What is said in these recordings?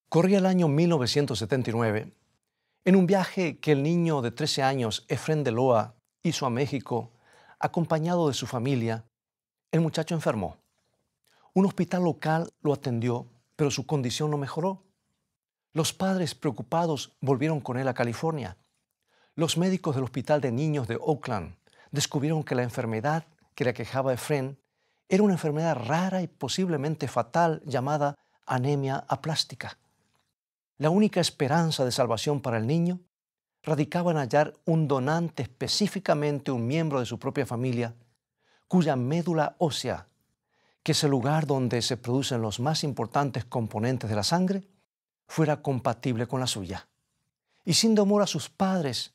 Corría el año 1979. En un viaje que el niño de 13 años, Efrén de Loa, hizo a México, acompañado de su familia, el muchacho enfermó. Un hospital local lo atendió, pero su condición no mejoró. Los padres preocupados volvieron con él a California. Los médicos del Hospital de Niños de Oakland descubrieron que la enfermedad que le aquejaba a Efrén era una enfermedad rara y posiblemente fatal llamada anemia aplástica. La única esperanza de salvación para el niño radicaba en hallar un donante, específicamente un miembro de su propia familia, cuya médula ósea, que es el lugar donde se producen los más importantes componentes de la sangre, fuera compatible con la suya. Y sin demora sus padres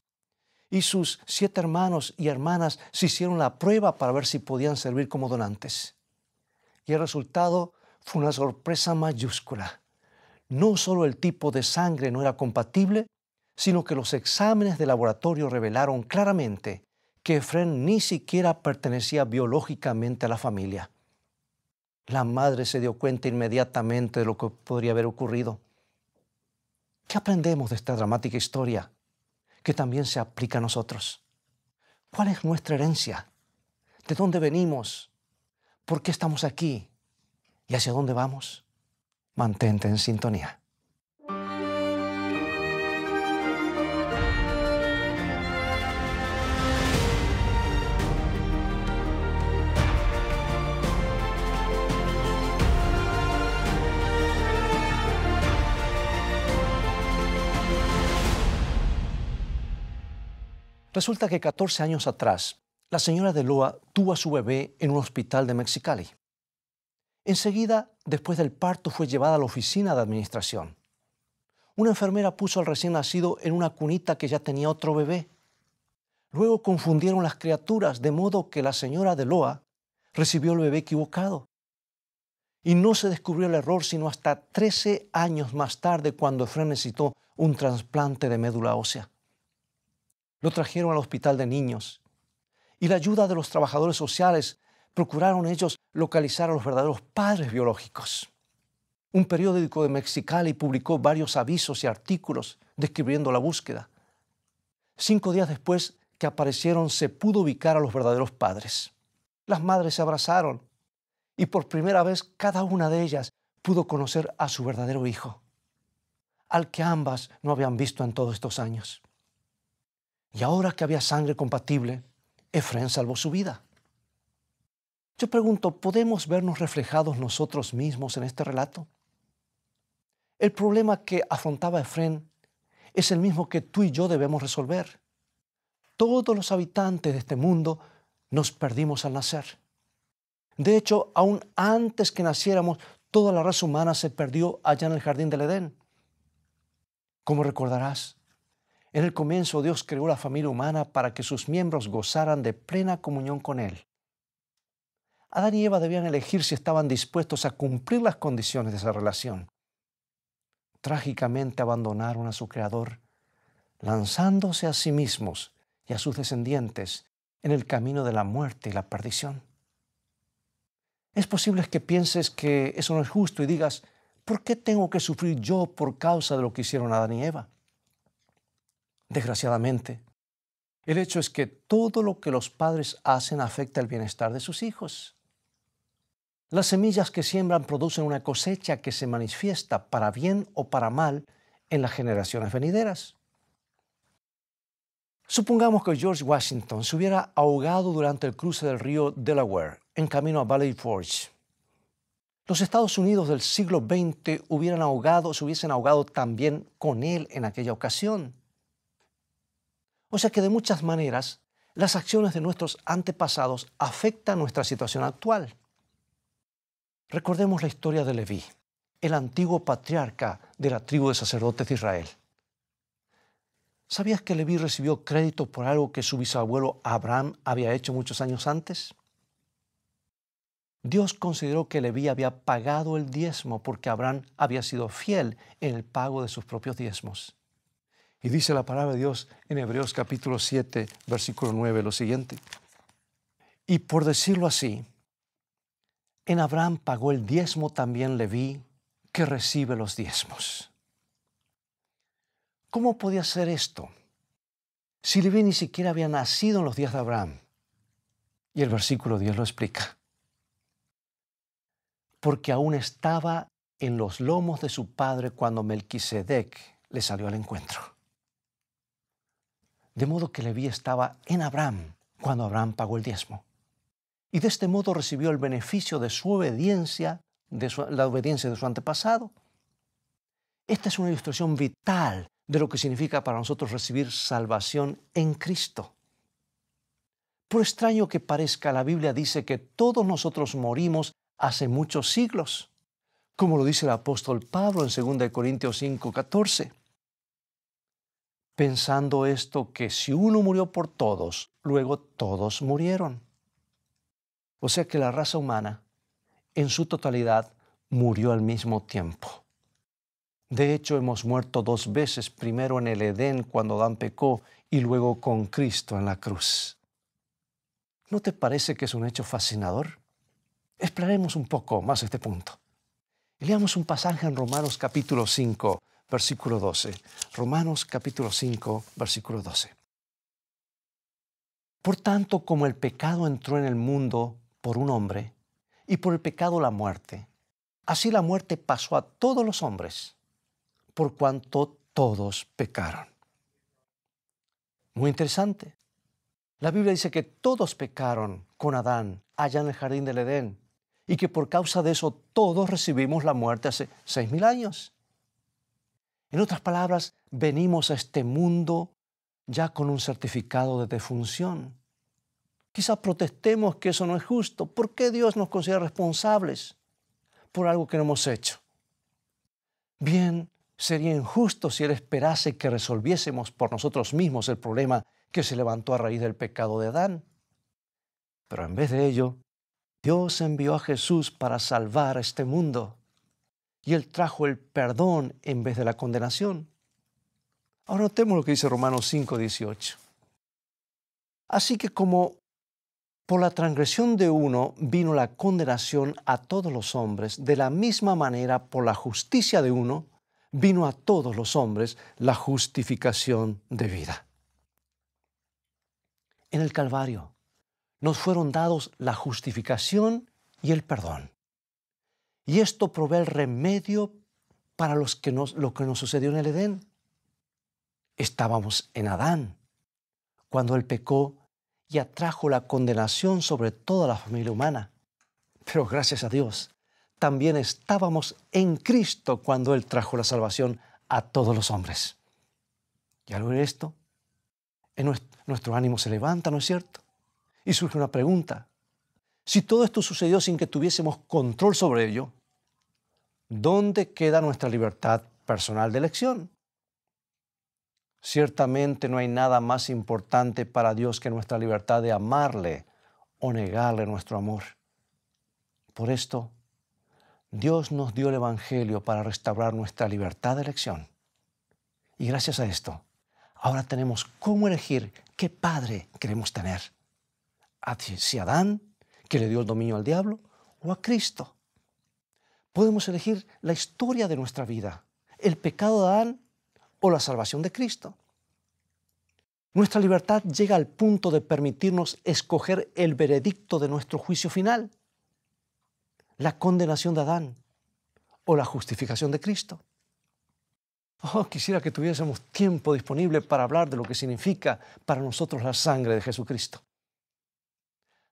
y sus 7 hermanos y hermanas se hicieron la prueba para ver si podían servir como donantes. Y el resultado fue una sorpresa mayúscula. No solo el tipo de sangre no era compatible, sino que los exámenes de laboratorio revelaron claramente que Efrén ni siquiera pertenecía biológicamente a la familia. La madre se dio cuenta inmediatamente de lo que podría haber ocurrido. ¿Qué aprendemos de esta dramática historia que también se aplica a nosotros? ¿Cuál es nuestra herencia? ¿De dónde venimos? ¿Por qué estamos aquí? ¿Y hacia dónde vamos? Mantente en sintonía. Resulta que 14 años atrás, la señora de Loa tuvo a su bebé en un hospital de Mexicali. Enseguida, después del parto, fue llevada a la oficina de administración. Una enfermera puso al recién nacido en una cunita que ya tenía otro bebé. Luego confundieron las criaturas, de modo que la señora de Loa recibió el bebé equivocado. Y no se descubrió el error sino hasta 13 años más tarde, cuando Efrén necesitó un trasplante de médula ósea. Lo trajeron al hospital de niños y la ayuda de los trabajadores sociales procuraron ellos localizar a los verdaderos padres biológicos. Un periódico de Mexicali publicó varios avisos y artículos describiendo la búsqueda. 5 días después que aparecieron, se pudo ubicar a los verdaderos padres. Las madres se abrazaron y por primera vez cada una de ellas pudo conocer a su verdadero hijo, al que ambas no habían visto en todos estos años. Y ahora que había sangre compatible, Efrén salvó su vida. Yo pregunto, ¿podemos vernos reflejados nosotros mismos en este relato? El problema que afrontaba Efrén es el mismo que tú y yo debemos resolver. Todos los habitantes de este mundo nos perdimos al nacer. De hecho, aún antes que naciéramos, toda la raza humana se perdió allá en el jardín del Edén. Como recordarás, en el comienzo Dios creó la familia humana para que sus miembros gozaran de plena comunión con Él. Adán y Eva debían elegir si estaban dispuestos a cumplir las condiciones de esa relación. Trágicamente abandonaron a su Creador, lanzándose a sí mismos y a sus descendientes en el camino de la muerte y la perdición. Es posible que pienses que eso no es justo y digas, ¿por qué tengo que sufrir yo por causa de lo que hicieron Adán y Eva? Desgraciadamente, el hecho es que todo lo que los padres hacen afecta el bienestar de sus hijos. Las semillas que siembran producen una cosecha que se manifiesta para bien o para mal en las generaciones venideras. Supongamos que George Washington se hubiera ahogado durante el cruce del río Delaware en camino a Valley Forge. Los Estados Unidos del siglo XX se hubiesen ahogado también con él en aquella ocasión. O sea que de muchas maneras, las acciones de nuestros antepasados afectan nuestra situación actual. Recordemos la historia de Leví, el antiguo patriarca de la tribu de sacerdotes de Israel. ¿Sabías que Leví recibió crédito por algo que su bisabuelo Abraham había hecho muchos años antes? Dios consideró que Leví había pagado el diezmo porque Abraham había sido fiel en el pago de sus propios diezmos. Y dice la palabra de Dios en Hebreos capítulo 7, versículo 9, lo siguiente. Y por decirlo así, en Abraham pagó el diezmo también Leví, que recibe los diezmos. ¿Cómo podía ser esto? Si Leví ni siquiera había nacido en los días de Abraham. Y el versículo 10 lo explica. Porque aún estaba en los lomos de su padre cuando Melquisedec le salió al encuentro. De modo que Leví estaba en Abraham cuando Abraham pagó el diezmo. Y de este modo recibió el beneficio de su obediencia, la obediencia de su antepasado. Esta es una ilustración vital de lo que significa para nosotros recibir salvación en Cristo. Por extraño que parezca, la Biblia dice que todos nosotros morimos hace muchos siglos, como lo dice el apóstol Pablo en 2 Corintios 5:14. Pensando esto, que si uno murió por todos, luego todos murieron. O sea que la raza humana, en su totalidad, murió al mismo tiempo. De hecho, hemos muerto 2 veces, primero en el Edén cuando Adán pecó y luego con Cristo en la cruz. ¿No te parece que es un hecho fascinador? Exploremos un poco más este punto. Leamos un pasaje en Romanos capítulo 5, versículo 12. Romanos capítulo 5, versículo 12. Por tanto, como el pecado entró en el mundo por un hombre, y por el pecado la muerte, así la muerte pasó a todos los hombres, por cuanto todos pecaron. Muy interesante. La Biblia dice que todos pecaron con Adán allá en el jardín del Edén y que por causa de eso todos recibimos la muerte hace 6,000 años. En otras palabras, venimos a este mundo ya con un certificado de defunción. Quizás protestemos que eso no es justo. ¿Por qué Dios nos considera responsables por algo que no hemos hecho? Bien, sería injusto si Él esperase que resolviésemos por nosotros mismos el problema que se levantó a raíz del pecado de Adán. Pero en vez de ello, Dios envió a Jesús para salvar a este mundo. Y Él trajo el perdón en vez de la condenación. Ahora notemos lo que dice Romanos 5:18. Así que como por la transgresión de uno vino la condenación a todos los hombres, de la misma manera por la justicia de uno vino a todos los hombres la justificación de vida. En el Calvario nos fueron dados la justificación y el perdón. Y esto provee el remedio para lo que nos sucedió en el Edén. Estábamos en Adán, cuando él pecó y atrajo la condenación sobre toda la familia humana. Pero gracias a Dios, también estábamos en Cristo cuando Él trajo la salvación a todos los hombres. Y al oír esto, nuestro ánimo se levanta, ¿no es cierto? Y surge una pregunta. Si todo esto sucedió sin que tuviésemos control sobre ello, ¿dónde queda nuestra libertad personal de elección? Ciertamente no hay nada más importante para Dios que nuestra libertad de amarle o negarle nuestro amor. Por esto, Dios nos dio el Evangelio para restaurar nuestra libertad de elección. Y gracias a esto, ahora tenemos cómo elegir qué padre queremos tener. Si a Adán, que le dio el dominio al diablo, o a Cristo. Podemos elegir la historia de nuestra vida, el pecado de Adán o la salvación de Cristo. Nuestra libertad llega al punto de permitirnos escoger el veredicto de nuestro juicio final, la condenación de Adán o la justificación de Cristo. Oh, quisiera que tuviésemos tiempo disponible para hablar de lo que significa para nosotros la sangre de Jesucristo.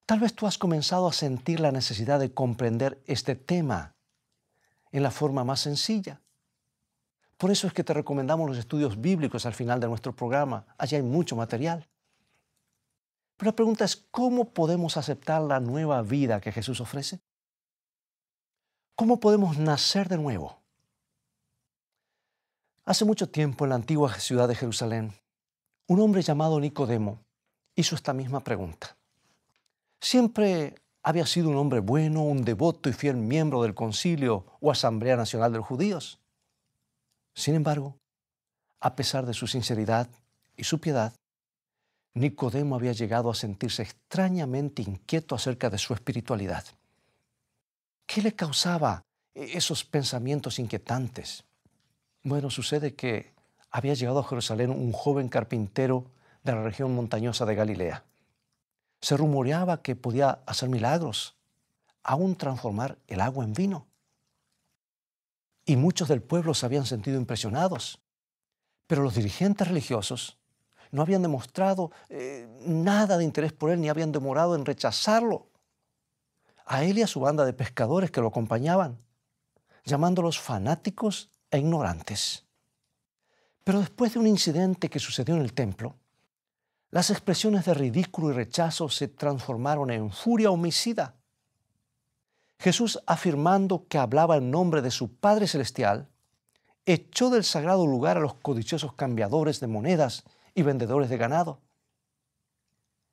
Tal vez tú has comenzado a sentir la necesidad de comprender este tema en la forma más sencilla. Por eso es que te recomendamos los estudios bíblicos al final de nuestro programa. Allí hay mucho material. Pero la pregunta es, ¿cómo podemos aceptar la nueva vida que Jesús ofrece? ¿Cómo podemos nacer de nuevo? Hace mucho tiempo, en la antigua ciudad de Jerusalén, un hombre llamado Nicodemo hizo esta misma pregunta. Siempre había sido un hombre bueno, un devoto y fiel miembro del Concilio o Asamblea Nacional de los Judíos. Sin embargo, a pesar de su sinceridad y su piedad, Nicodemo había llegado a sentirse extrañamente inquieto acerca de su espiritualidad. ¿Qué le causaba esos pensamientos inquietantes? Bueno, sucede que había llegado a Jerusalén un joven carpintero de la región montañosa de Galilea. Se rumoreaba que podía hacer milagros, aún transformar el agua en vino. Y muchos del pueblo se habían sentido impresionados. Pero los dirigentes religiosos no habían demostrado nada de interés por él, ni habían demorado en rechazarlo. A él y a su banda de pescadores que lo acompañaban, llamándolos fanáticos e ignorantes. Pero después de un incidente que sucedió en el templo, las expresiones de ridículo y rechazo se transformaron en furia homicida. Jesús, afirmando que hablaba en nombre de su Padre Celestial, echó del sagrado lugar a los codiciosos cambiadores de monedas y vendedores de ganado.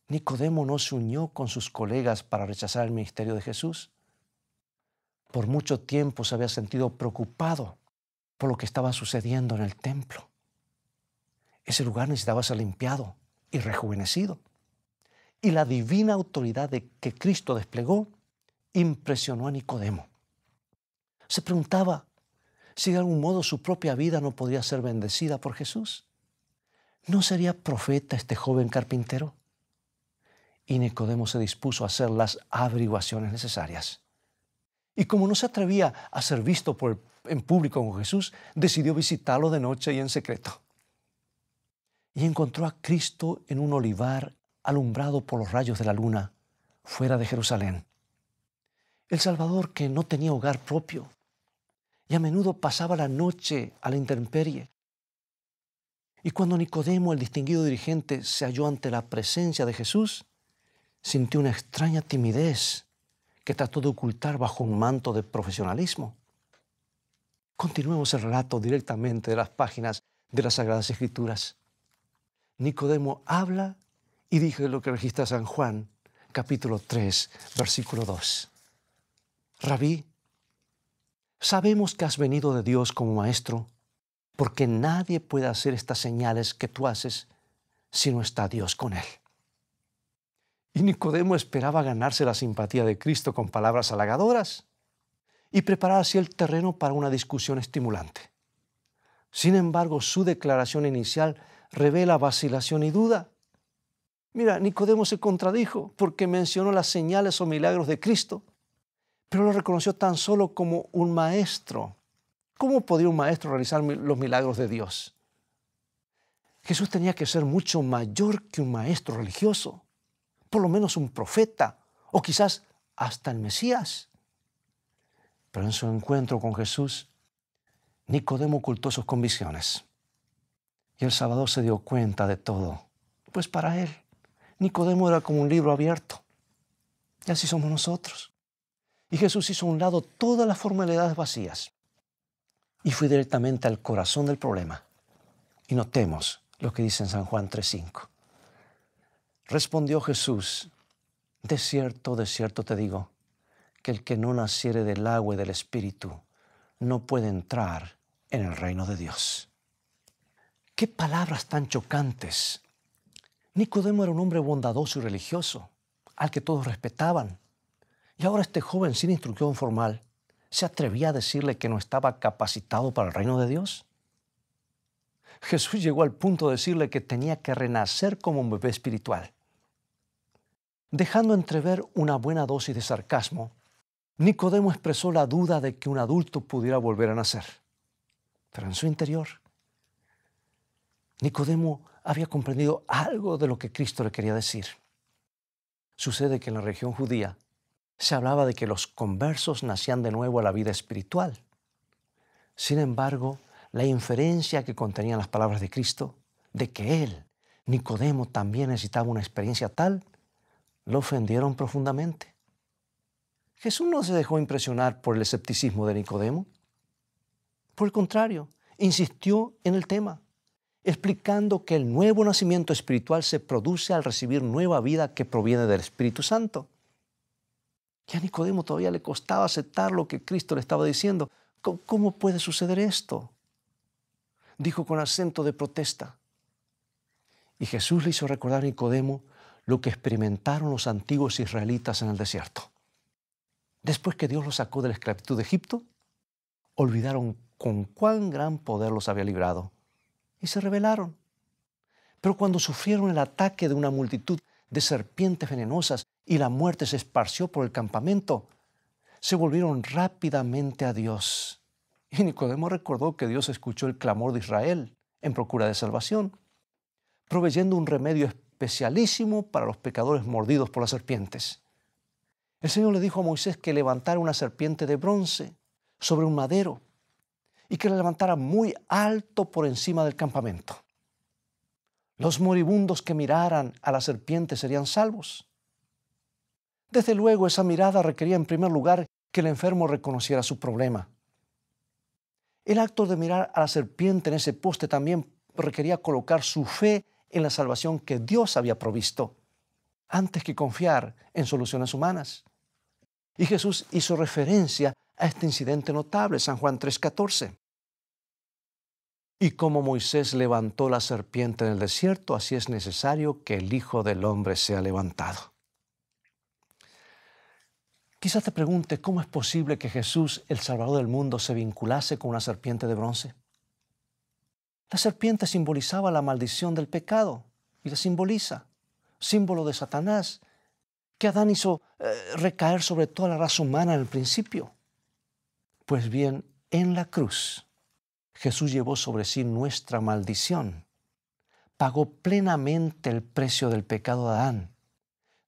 Nicodemo no se unió con sus colegas para rechazar el ministerio de Jesús. Por mucho tiempo se había sentido preocupado por lo que estaba sucediendo en el templo. Ese lugar necesitaba ser limpiado y rejuvenecido. Y la divina autoridad que Cristo desplegó impresionó a Nicodemo. Se preguntaba si de algún modo su propia vida no podría ser bendecida por Jesús. ¿No sería profeta este joven carpintero? Y Nicodemo se dispuso a hacer las averiguaciones necesarias. Y como no se atrevía a ser visto en público con Jesús, decidió visitarlo de noche y en secreto. Y encontró a Cristo en un olivar alumbrado por los rayos de la luna, fuera de Jerusalén. El Salvador, que no tenía hogar propio y a menudo pasaba la noche a la intemperie. Y cuando Nicodemo, el distinguido dirigente, se halló ante la presencia de Jesús, sintió una extraña timidez que trató de ocultar bajo un manto de profesionalismo. Continuemos el relato directamente de las páginas de las Sagradas Escrituras. Nicodemo habla y dice lo que registra San Juan, capítulo 3, versículo 2. Rabí, sabemos que has venido de Dios como maestro, porque nadie puede hacer estas señales que tú haces si no está Dios con él. Y Nicodemo esperaba ganarse la simpatía de Cristo con palabras halagadoras y preparar así el terreno para una discusión estimulante. Sin embargo, su declaración inicial revela vacilación y duda. Mira, Nicodemo se contradijo porque mencionó las señales o milagros de Cristo, pero lo reconoció tan solo como un maestro. ¿Cómo podía un maestro realizar los milagros de Dios? Jesús tenía que ser mucho mayor que un maestro religioso, por lo menos un profeta, o quizás hasta el Mesías. Pero en su encuentro con Jesús, Nicodemo ocultó sus convicciones. Y el Salvador se dio cuenta de todo, pues para él, Nicodemo era como un libro abierto. Y así somos nosotros. Y Jesús hizo a un lado todas las formalidades vacías y fue directamente al corazón del problema. Y notemos lo que dice en San Juan 3:5. Respondió Jesús, de cierto te digo, que el que no naciere del agua y del Espíritu no puede entrar en el reino de Dios. ¡Qué palabras tan chocantes! Nicodemo era un hombre bondadoso y religioso, al que todos respetaban. Y ahora este joven, sin instrucción formal, ¿se atrevía a decirle que no estaba capacitado para el reino de Dios? Jesús llegó al punto de decirle que tenía que renacer como un bebé espiritual. Dejando entrever una buena dosis de sarcasmo, Nicodemo expresó la duda de que un adulto pudiera volver a nacer. Pero en su interior, Nicodemo había comprendido algo de lo que Cristo le quería decir. Sucede que en la región judía se hablaba de que los conversos nacían de nuevo a la vida espiritual. Sin embargo, la inferencia que contenían las palabras de Cristo, de que él, Nicodemo, también necesitaba una experiencia tal, lo ofendieron profundamente. Jesús no se dejó impresionar por el escepticismo de Nicodemo. Por el contrario, insistió en el tema, explicando que el nuevo nacimiento espiritual se produce al recibir nueva vida que proviene del Espíritu Santo. Y a Nicodemo todavía le costaba aceptar lo que Cristo le estaba diciendo. ¿Cómo puede suceder esto?, dijo con acento de protesta. Y Jesús le hizo recordar a Nicodemo lo que experimentaron los antiguos israelitas en el desierto. Después que Dios los sacó de la esclavitud de Egipto, olvidaron con cuán gran poder los había librado y se rebelaron. Pero cuando sufrieron el ataque de una multitud de serpientes venenosas y la muerte se esparció por el campamento, se volvieron rápidamente a Dios. Y Nicodemo recordó que Dios escuchó el clamor de Israel en procura de salvación, proveyendo un remedio especialísimo para los pecadores mordidos por las serpientes. El Señor le dijo a Moisés que levantara una serpiente de bronce sobre un madero y que la levantara muy alto por encima del campamento. Los moribundos que miraran a la serpiente serían salvos. Desde luego, esa mirada requería en primer lugar que el enfermo reconociera su problema. El acto de mirar a la serpiente en ese poste también requería colocar su fe en la salvación que Dios había provisto, antes que confiar en soluciones humanas. Y Jesús hizo referencia a este incidente notable, San Juan 3:14. Y como Moisés levantó la serpiente en el desierto, así es necesario que el Hijo del Hombre sea levantado. Quizás te pregunte cómo es posible que Jesús, el Salvador del mundo, se vinculase con una serpiente de bronce. La serpiente simbolizaba la maldición del pecado y la simboliza, símbolo de Satanás, que Adán hizo recaer sobre toda la raza humana en el principio. Pues bien, en la cruz, Jesús llevó sobre sí nuestra maldición, pagó plenamente el precio del pecado de Adán,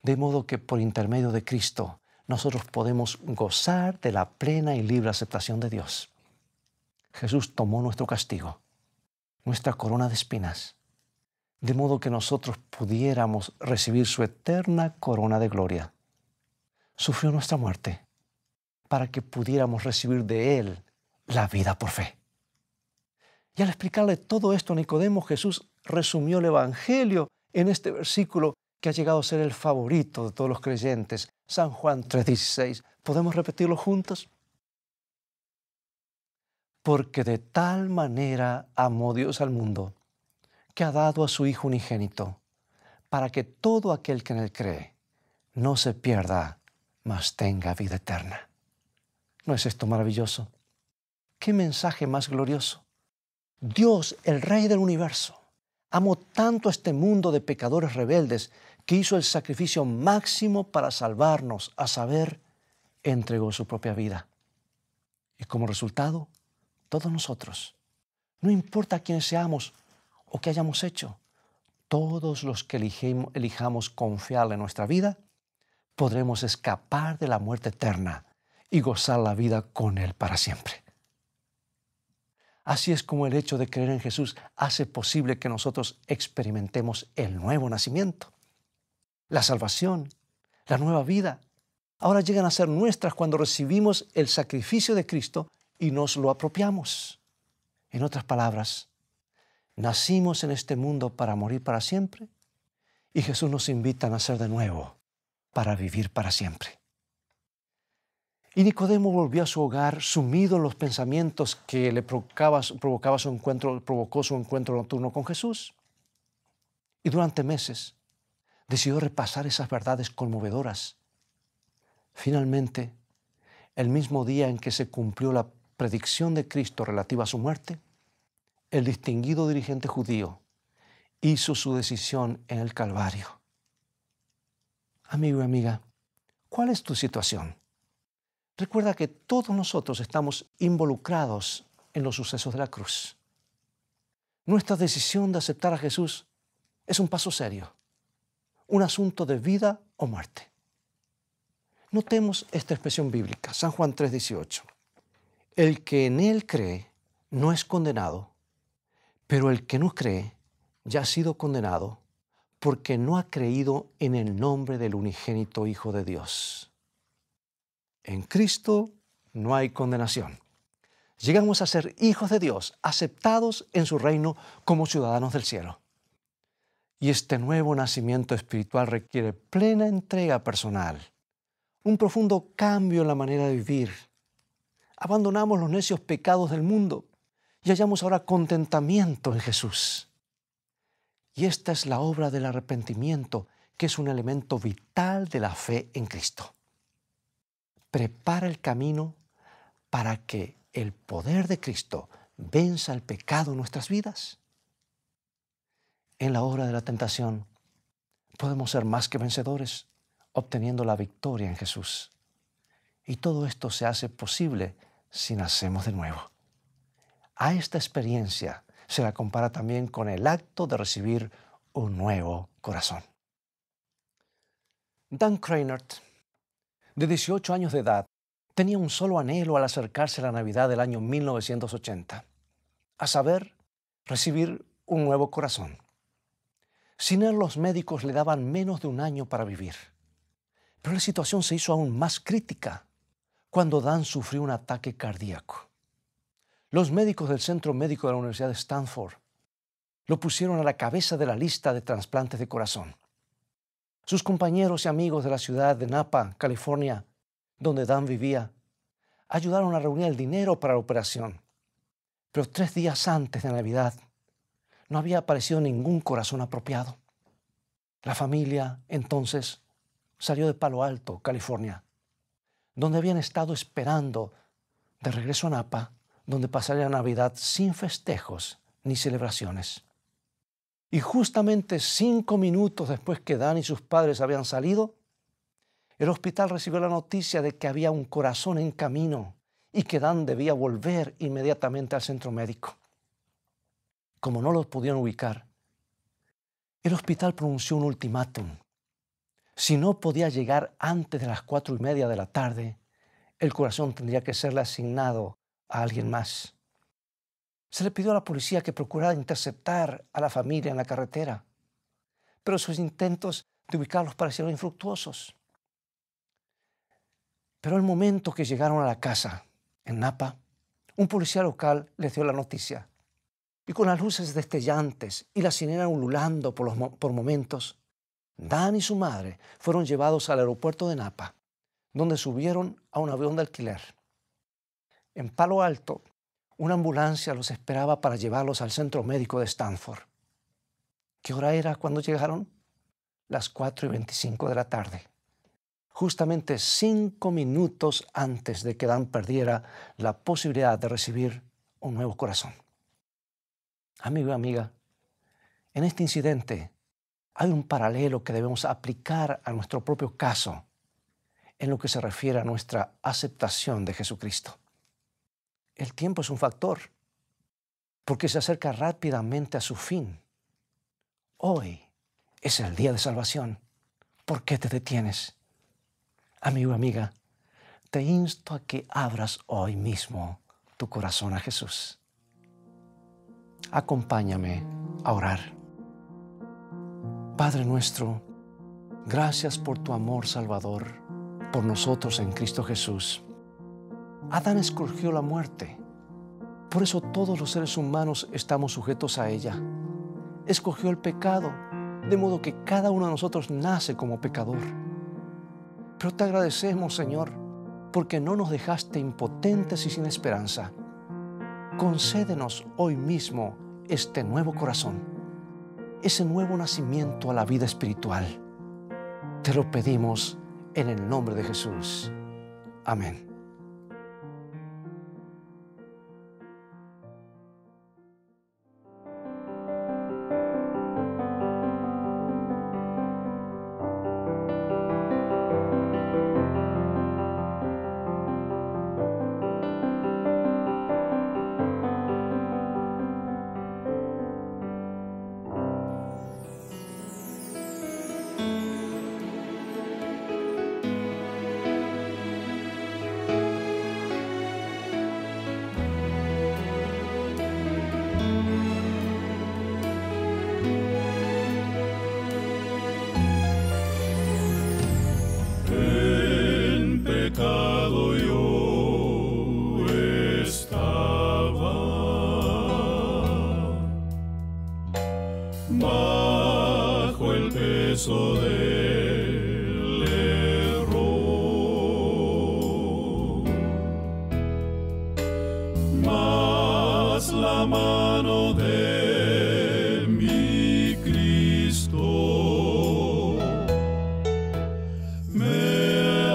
de modo que por intermedio de Cristo nosotros podemos gozar de la plena y libre aceptación de Dios. Jesús tomó nuestro castigo, nuestra corona de espinas, de modo que nosotros pudiéramos recibir su eterna corona de gloria. Sufrió nuestra muerte para que pudiéramos recibir de Él la vida por fe. Y al explicarle todo esto a Nicodemo, Jesús resumió el Evangelio en este versículo que ha llegado a ser el favorito de todos los creyentes, San Juan 3:16. ¿Podemos repetirlo juntos? Porque de tal manera amó Dios al mundo, que ha dado a su Hijo unigénito, para que todo aquel que en Él cree no se pierda, mas tenga vida eterna. ¿No es esto maravilloso? ¿Qué mensaje más glorioso? Dios, el Rey del universo, amó tanto a este mundo de pecadores rebeldes que hizo el sacrificio máximo para salvarnos, a saber, entregó su propia vida. Y como resultado, todos nosotros, no importa quiénes seamos o qué hayamos hecho, todos los que elijamos confiarle nuestra vida, podremos escapar de la muerte eterna y gozar la vida con Él para siempre. Así es como el hecho de creer en Jesús hace posible que nosotros experimentemos el nuevo nacimiento, la salvación, la nueva vida. Ahora llegan a ser nuestras cuando recibimos el sacrificio de Cristo y nos lo apropiamos. En otras palabras, nacimos en este mundo para morir para siempre y Jesús nos invita a nacer de nuevo para vivir para siempre. Y Nicodemo volvió a su hogar sumido en los pensamientos que le provocó su encuentro nocturno con Jesús. Y durante meses decidió repasar esas verdades conmovedoras. Finalmente, el mismo día en que se cumplió la predicción de Cristo relativa a su muerte, el distinguido dirigente judío hizo su decisión en el Calvario. Amigo y amiga, ¿cuál es tu situación? Recuerda que todos nosotros estamos involucrados en los sucesos de la cruz. Nuestra decisión de aceptar a Jesús es un paso serio, un asunto de vida o muerte. Notemos esta expresión bíblica, San Juan 3:18. El que en Él cree no es condenado, pero el que no cree ya ha sido condenado porque no ha creído en el nombre del unigénito Hijo de Dios. En Cristo no hay condenación. Llegamos a ser hijos de Dios, aceptados en su reino como ciudadanos del cielo. Y este nuevo nacimiento espiritual requiere plena entrega personal, un profundo cambio en la manera de vivir. Abandonamos los necios pecados del mundo y hallamos ahora contentamiento en Jesús. Y esta es la obra del arrepentimiento, que es un elemento vital de la fe en Cristo. Prepara el camino para que el poder de Cristo venza el pecado en nuestras vidas. En la hora de la tentación, podemos ser más que vencedores, obteniendo la victoria en Jesús. Y todo esto se hace posible si nacemos de nuevo. A esta experiencia se la compara también con el acto de recibir un nuevo corazón. Dan Creinert, de 18 años de edad, tenía un solo anhelo al acercarse a la Navidad del año 1980, a saber, recibir un nuevo corazón. Sin él, los médicos le daban menos de un año para vivir. Pero la situación se hizo aún más crítica cuando Dan sufrió un ataque cardíaco. Los médicos del Centro Médico de la Universidad de Stanford lo pusieron a la cabeza de la lista de trasplantes de corazón. Sus compañeros y amigos de la ciudad de Napa, California, donde Dan vivía, ayudaron a reunir el dinero para la operación. Pero 3 días antes de Navidad, no había aparecido ningún corazón apropiado. La familia, entonces, salió de Palo Alto, California, donde habían estado esperando de regreso a Napa, donde pasaría la Navidad sin festejos ni celebraciones. Y justamente 5 minutos después que Dan y sus padres habían salido, el hospital recibió la noticia de que había un corazón en camino y que Dan debía volver inmediatamente al centro médico. Como no los pudieron ubicar, el hospital pronunció un ultimátum. Si no podía llegar antes de las 4:30 de la tarde, el corazón tendría que serle asignado a alguien más. Se le pidió a la policía que procurara interceptar a la familia en la carretera, pero sus intentos de ubicarlos parecieron infructuosos. Pero el momento que llegaron a la casa, en Napa, un policía local les dio la noticia. Y con las luces destellantes y la sirena ululando por momentos, Dan y su madre fueron llevados al aeropuerto de Napa, donde subieron a un avión de alquiler. En Palo Alto, una ambulancia los esperaba para llevarlos al centro médico de Stanford. ¿Qué hora era cuando llegaron? Las 4:25 de la tarde. Justamente 5 minutos antes de que Dan perdiera la posibilidad de recibir un nuevo corazón. Amigo y amiga, en este incidente hay un paralelo que debemos aplicar a nuestro propio caso en lo que se refiere a nuestra aceptación de Jesucristo. El tiempo es un factor, porque se acerca rápidamente a su fin. Hoy es el día de salvación. ¿Por qué te detienes? Amigo, amiga, te insto a que abras hoy mismo tu corazón a Jesús. Acompáñame a orar. Padre nuestro, gracias por tu amor salvador por nosotros en Cristo Jesús. Adán escogió la muerte. Por eso todos los seres humanos estamos sujetos a ella. Escogió el pecado, de modo que cada uno de nosotros nace como pecador. Pero te agradecemos, Señor, porque no nos dejaste impotentes y sin esperanza. Concédenos hoy mismo este nuevo corazón, ese nuevo nacimiento a la vida espiritual. Te lo pedimos en el nombre de Jesús. Amén. Bajo el peso del error, mas la mano de mi Cristo me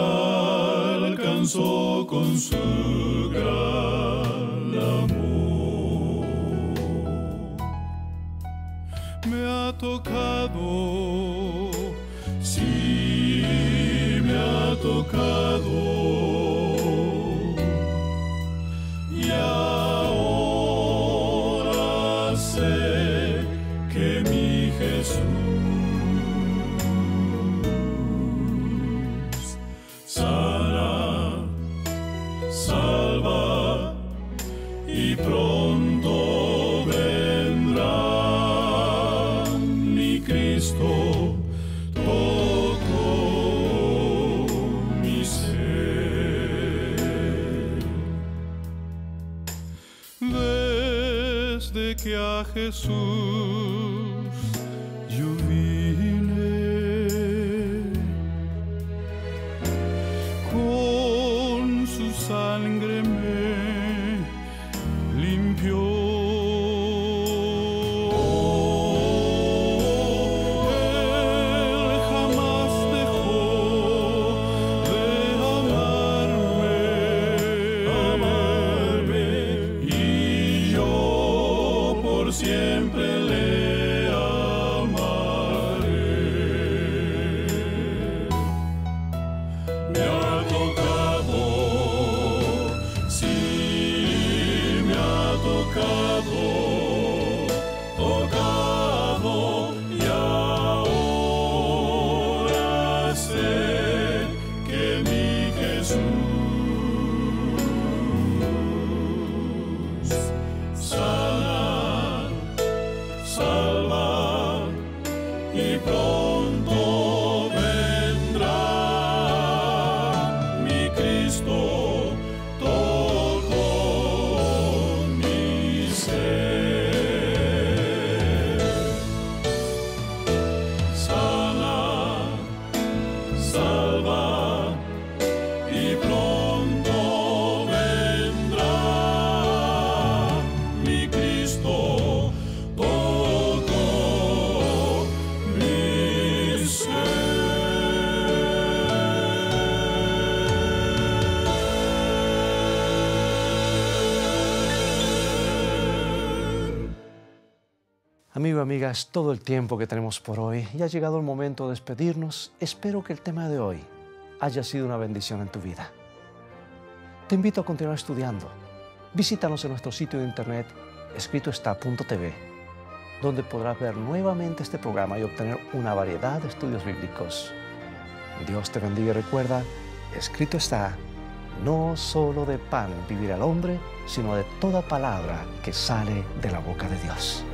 alcanzó con su gran amor. Me ató salva y pronto vendrá. Mi Cristo tocó mi ser. Desde que a Jesús yo vine, con su sangre me limpió. Él jamás dejó de amarme, y yo por siempre le amaré. Me ha tocado, sí, me ha tocado, y ahora sé que mi Jesús sana, salva y pronto vendrá. Mi Cristo tocó mi ser. Sana, salva y pronto vendrá. Mi Cristo tocó mi ser. Amigo y amiga, es todo el tiempo que tenemos por hoy y ha llegado el momento de despedirnos. Espero que el tema de hoy haya sido una bendición en tu vida. Te invito a continuar estudiando. Visítanos en nuestro sitio de internet escritoestá.tv, donde podrás ver nuevamente este programa y obtener una variedad de estudios bíblicos. Dios te bendiga y recuerda, escrito está, no solo de pan vivirá el hombre, sino de toda palabra que sale de la boca de Dios.